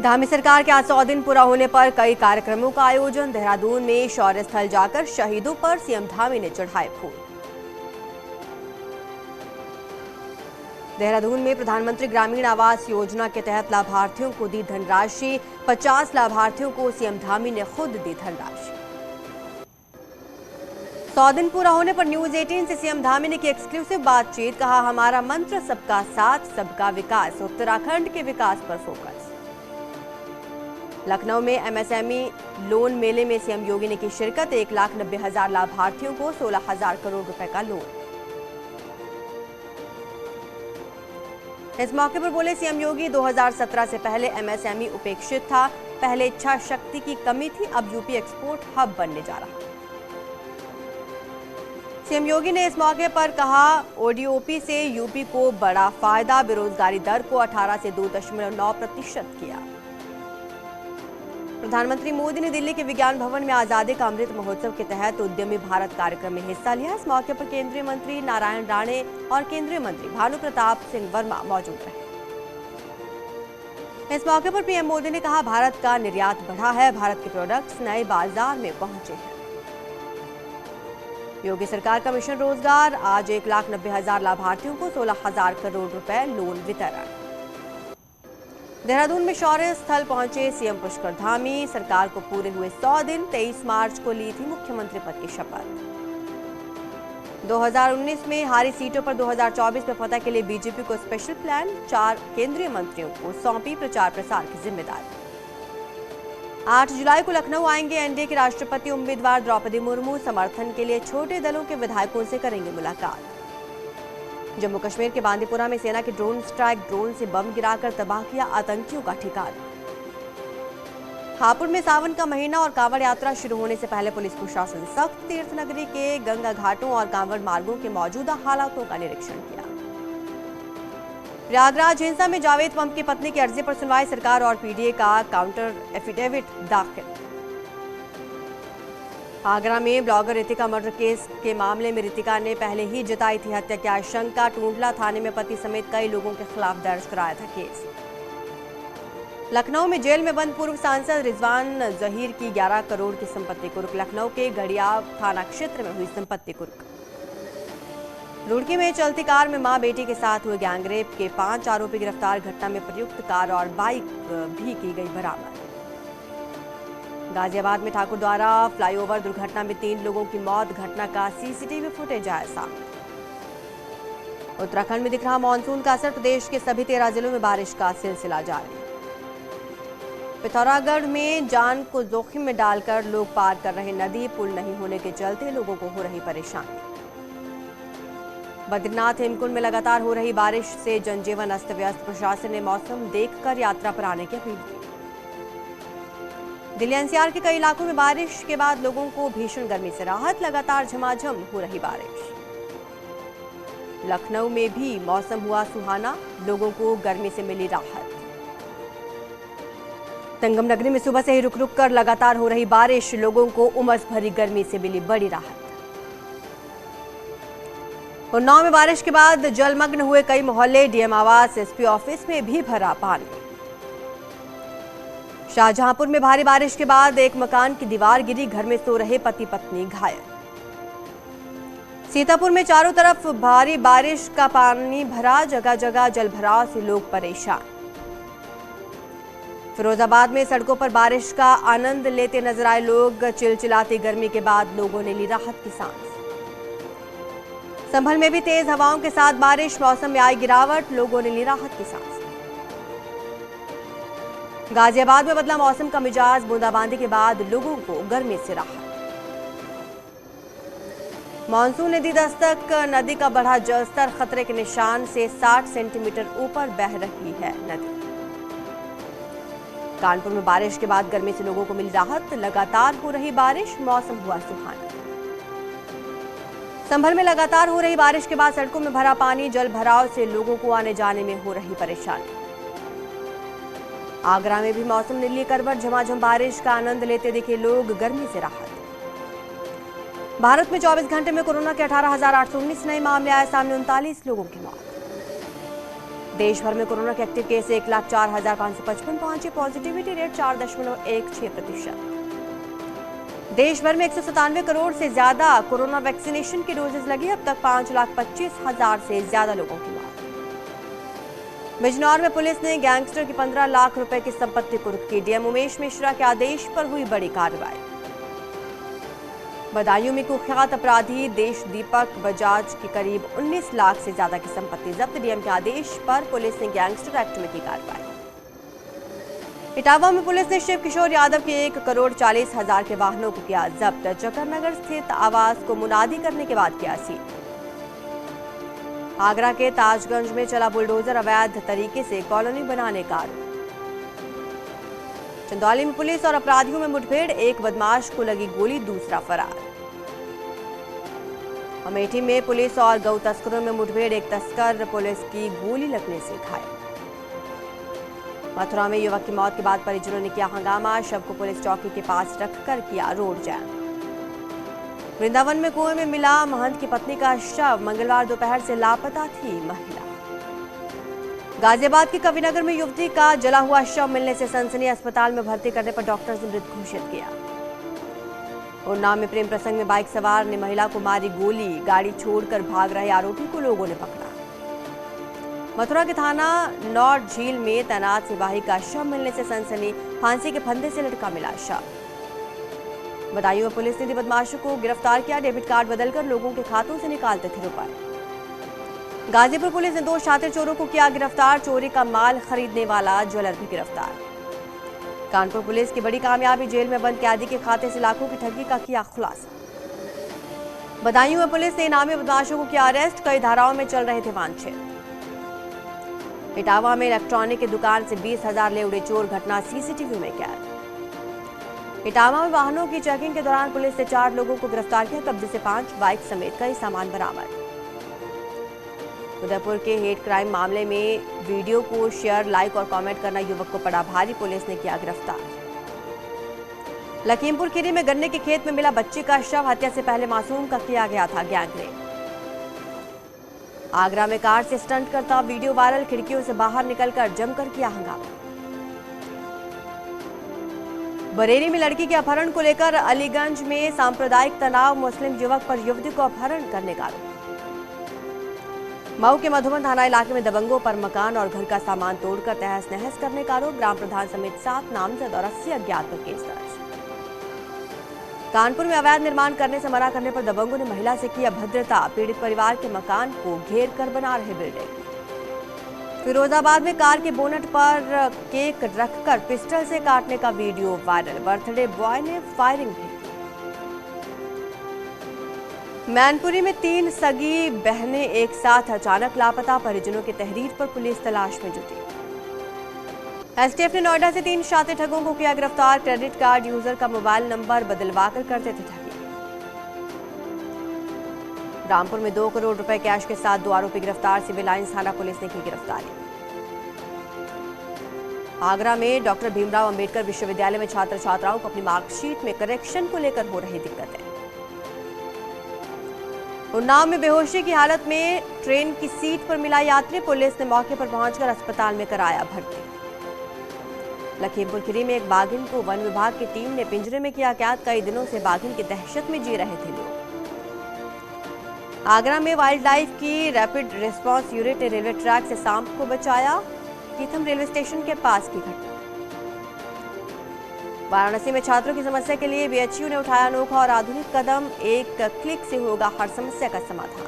धामी सरकार के आज 100 दिन पूरा होने पर कई कार्यक्रमों का आयोजन। देहरादून में शौर्य स्थल जाकर शहीदों पर सीएम धामी ने चढ़ाए फूल। देहरादून में प्रधानमंत्री ग्रामीण आवास योजना के तहत लाभार्थियों को दी धनराशि। 50 लाभार्थियों को सीएम धामी ने खुद दी धनराशि। 100 दिन पूरा होने पर न्यूज 18 से सीएम धामी ने की एक्सक्लूसिव बातचीत। कहा, हमारा मंत्र सबका साथ सबका विकास, उत्तराखंड के विकास पर फोकस। लखनऊ में एमएसएमई लोन मेले में सीएम योगी ने की शिरकत। 1,90,000 लाभार्थियों को 16,000 करोड़ रुपए का लोन। इस मौके पर बोले सीएम योगी, 2017 से पहले एमएसएमई उपेक्षित था। पहले इच्छा शक्ति की कमी थी, अब यूपी एक्सपोर्ट हब बनने जा रहा। सीएम योगी ने इस मौके पर कहा, ओडीओपी से यूपी को बड़ा फायदा। बेरोजगारी दर को 18 से 2.9% किया। प्रधानमंत्री मोदी ने दिल्ली के विज्ञान भवन में आजादी का अमृत महोत्सव के तहत उद्यमी भारत कार्यक्रम में हिस्सा लिया। इस मौके पर केंद्रीय मंत्री नारायण राणे और केंद्रीय मंत्री भानु प्रताप सिंह वर्मा मौजूद रहे। इस मौके पर पीएम मोदी ने कहा, भारत का निर्यात बढ़ा है, भारत के प्रोडक्ट्स नए बाजार में पहुंचे हैं। योगी सरकार का मिशन रोजगार, आज 1,90,000 लाभार्थियों को 16,000 करोड़ रुपए लोन वितरण। देहरादून में शौर्य स्थल पहुंचे सीएम पुष्कर धामी। सरकार को पूरे हुए 100 दिन। 23 मार्च को ली थी मुख्यमंत्री पद की शपथ। 2019 में हारी सीटों पर 2024 में फतह के लिए बीजेपी को स्पेशल प्लान। 4 केंद्रीय मंत्रियों को सौंपी प्रचार प्रसार की जिम्मेदारी। 8 जुलाई को लखनऊ आएंगे एनडीए के राष्ट्रपति उम्मीदवार द्रौपदी मुर्मू। समर्थन के लिए छोटे दलों के विधायकों से करेंगे मुलाकात। जम्मू कश्मीर के बांदीपुरा में सेना की ड्रोन स्ट्राइक, ड्रोन से बम गिराकर तबाह किया आतंकियों का ठिकाना। हापुड़ में सावन का महीना और कांवड़ यात्रा शुरू होने से पहले पुलिस प्रशासन सख्त। तीर्थ नगरी के गंगा घाटों और कांवड़ मार्गों के मौजूदा हालातों का निरीक्षण किया। प्रयागराज हिंसा में जावेद पंप की पत्नी की अर्जी पर सुनवाई। सरकार और पीडीए का काउंटर एफिडेविट दाखिल। आगरा में ब्लॉगर रितिका मर्डर केस के मामले में रितिका ने पहले ही जताई थी हत्या की आशंका। टूंडला थाने में पति समेत कई लोगों के खिलाफ दर्ज कराया था केस। लखनऊ में जेल में बंद पूर्व सांसद रिजवान जहीर की 11 करोड़ की संपत्ति कुर्क। लखनऊ के गड़िया थाना क्षेत्र में हुई संपत्ति कुर्क। रुड़की में चलती कार में मां बेटी के साथ हुए गैंगरेप के 5 आरोपी गिरफ्तार। घटना में प्रयुक्त कार और बाइक भी की गई बरामद। गाजियाबाद में ठाकुर द्वारा फ्लाईओवर दुर्घटना में 3 लोगों की मौत। घटना का सीसीटीवी फुटेज आया सामने। उत्तराखंड में दिख रहा मानसून का असर। प्रदेश के सभी 13 जिलों में बारिश का सिलसिला जारी। पिथौरागढ़ में जान को जोखिम में डालकर लोग पार कर रहे नदी। पुल नहीं होने के चलते लोगों को हो रही परेशानी। बद्रीनाथ हेमकुंड में लगातार हो रही बारिश से जनजीवन अस्त व्यस्त। प्रशासन ने मौसम देखकर यात्रा पर आने की अपील की। दिल्ली एनसीआर के कई इलाकों में बारिश के बाद लोगों को भीषण गर्मी से राहत। लगातार झमाझम हो रही बारिश। लखनऊ में भी मौसम हुआ सुहाना, लोगों को गर्मी से मिली राहत। संगम नगरी में सुबह से ही रुक रुक कर लगातार हो रही बारिश, लोगों को उमस भरी गर्मी से मिली बड़ी राहत। उन्नाव में बारिश के बाद जलमग्न हुए कई मोहल्ले। डीएम आवास, एसपी ऑफिस में भी भरा पानी। शाहजहांपुर में भारी बारिश के बाद एक मकान की दीवार गिरी। घर में सो रहे पति पत्नी घायल। सीतापुर में चारों तरफ भारी बारिश का पानी भरा। जगह जगह जलभराव से लोग परेशान। फिरोजाबाद में सड़कों पर बारिश का आनंद लेते नजर आए लोग। चिलचिलाती गर्मी के बाद लोगों ने ली राहत की सांस। संभल में भी तेज हवाओं के साथ बारिश। मौसम में आई गिरावट, लोगों ने ली राहत की सांस। गाजियाबाद में बदला मौसम का मिजाज। बूंदाबांदी के बाद लोगों को गर्मी से राहत। मानसून ने दी दस्तक। नदी का बढ़ा जलस्तर। खतरे के निशान से 60 सेंटीमीटर ऊपर बह रही है नदी। कानपुर में बारिश के बाद गर्मी से लोगों को मिली राहत। लगातार हो रही बारिश, मौसम हुआ सुहाना। संभल में लगातार हो रही बारिश के बाद सड़कों में भरा पानी। जल भराव से लोगों को आने जाने में हो रही परेशानी। आगरा में भी मौसम ने ली करवट। झमाझम बारिश का आनंद लेते दिखे लोग। गर्मी से राहत। भारत में 24 घंटे में कोरोना के 18,819 नए मामले आए सामने। 39 लोगों की मौत। देश भर में कोरोना के एक्टिव केस 1,04,555 पहुंचे। Positivity rate 4.16%। देश भर में 197 करोड़ से ज्यादा कोरोना वैक्सीनेशन की डोजेज लगी। अब तक 5,25,000 से ज्यादा लोगों की मौत। बिजनौर में पुलिस ने गैंगस्टर की 15 लाख रुपए की संपत्ति कुर्क की। डीएम उमेश मिश्रा के आदेश पर हुई बड़ी कार्रवाई। बदायूं में कुख्यात अपराधी देश दीपक बजाज की करीब 19 लाख से ज्यादा की संपत्ति जब्त। डीएम के आदेश पर पुलिस ने गैंगस्टर एक्ट में की कार्रवाई। इटावा में पुलिस ने शिव किशोर यादव के 1,40,40,000 के वाहनों को किया जब्त। जकरनगर स्थित आवास को मुनादी करने के बाद किया सील। आगरा के ताजगंज में चला बुलडोजर अवैध तरीके से कॉलोनी बनाने का आरोप। चंदौली में पुलिस और अपराधियों में मुठभेड़, एक बदमाश को लगी गोली, दूसरा फरार। अमेठी में पुलिस और गौ तस्करों में मुठभेड़, एक तस्कर पुलिस की गोली लगने से घायल। मथुरा में युवक की मौत के बाद परिजनों ने किया हंगामा, शव को पुलिस चौकी के पास रखकर किया रोड जैम। वृंदावन में कुएं में मिला महंत की पत्नी का शव, मंगलवार दोपहर से लापता थी महिला। गाजियाबाद के कविनगर में युवती का जला हुआ शव मिलने से सनसनी, अस्पताल में भर्ती करने पर डॉक्टर्स ने मृत घोषित किया। उन्नाव में प्रेम प्रसंग में बाइक सवार ने महिला को मारी गोली, गाड़ी छोड़कर भाग रहे आरोपी को लोगों ने पकड़ा। मथुरा के थाना नॉर्थ झील में तैनात सिपाही का शव मिलने से सनसनी, फांसी के फंदे से लटका मिला शव। बदायूं में पुलिस ने बदमाशों को गिरफ्तार किया, डेबिट कार्ड बदलकर लोगों के खातों से निकालते थे रुपए। गाजीपुर पुलिस ने 2 शातिर चोरों को किया गिरफ्तार, चोरी का माल खरीदने वाला ज्वेलर भी गिरफ्तार। कानपुर पुलिस की बड़ी कामयाबी, जेल में बंद कैदी के खाते से लाखों की ठगी का किया खुलासा। बदायूं में पुलिस ने इनामी बदमाशों को किया अरेस्ट, कई धाराओं में चल रहे थे वांछित। इटावा में इलेक्ट्रॉनिक की दुकान से 20,000 ले उड़े चोर, घटना सीसीटीवी में कैद। इटावा में वाहनों की चेकिंग के दौरान पुलिस ने 4 लोगों को गिरफ्तार किया, कब्जे से 5 बाइक समेत कई सामान बरामद। उदयपुर के हेट क्राइम मामले में वीडियो को शेयर, लाइक और कमेंट करना युवक को पड़ा भारी, पुलिस ने किया गिरफ्तार। लखीमपुर खीरी में गन्ने के खेत में मिला बच्ची का शव, हत्या से पहले मासूम का किया गया था गैंगरेप। आगरा में कार से स्टंट करता वीडियो वायरल, खिड़कियों से बाहर निकलकर जमकर किया हंगामा। बरेली में लड़की के अपहरण को लेकर अलीगंज में सांप्रदायिक तनाव, मुस्लिम युवक पर युवती को अपहरण करने का आरोप। मऊ के मधुबन थाना इलाके में दबंगों पर मकान और घर का सामान तोड़कर तहस नहस करने का आरोप, ग्राम प्रधान समेत 7 नामजद और 80 अज्ञात पर केस दर्ज। कानपुर में अवैध निर्माण करने से मना करने पर दबंगों ने महिला से की अभद्रता, पीड़ित परिवार के मकान को घेर कर बना रहे बिल्डिंग। फिरोजाबाद में कार के बोनट पर केक रखकर पिस्टल से काटने का वीडियो वायरल, बर्थडे बॉय ने फायरिंग भी। मैनपुरी में 3 सगी बहनें एक साथ अचानक लापता, परिजनों की तहरीर पर पुलिस तलाश में जुटी। एसटीएफ ने नोएडा से 3 शातिर ठगों को किया गिरफ्तार, क्रेडिट कार्ड यूजर का मोबाइल नंबर बदलवाकर करते थे ठगी। रामपुर में 2 करोड़ रुपए कैश के साथ 2 आरोपी गिरफ्तार, सिविल लाइंस थाना पुलिस ने की गिरफ्तारी। आगरा में डॉक्टर भीमराव अंबेडकर विश्वविद्यालय में छात्र छात्राओं को अपनी मार्कशीट में करेक्शन को लेकर हो रही दिक्कतें। उन्नाव में बेहोशी की हालत में ट्रेन की सीट पर मिला यात्री, पुलिस ने मौके पर पहुंचकर अस्पताल में कराया भर्ती। लखीमपुर खीरी में एक बाघिन को वन विभाग की टीम ने पिंजरे में किया कैद, कई दिनों से बाघिन की दहशत में जी रहे थे लोग। आगरा में वाइल्ड लाइफ की रैपिड रिस्पांस यूनिट ने रेलवे ट्रैक से सांप को बचाया, कीथम रेलवे स्टेशन के पास की घटना। वाराणसी में छात्रों की समस्या के लिए बीएचयू ने उठाया अनोखा और आधुनिक कदम, एक क्लिक से होगा हर समस्या का समाधान।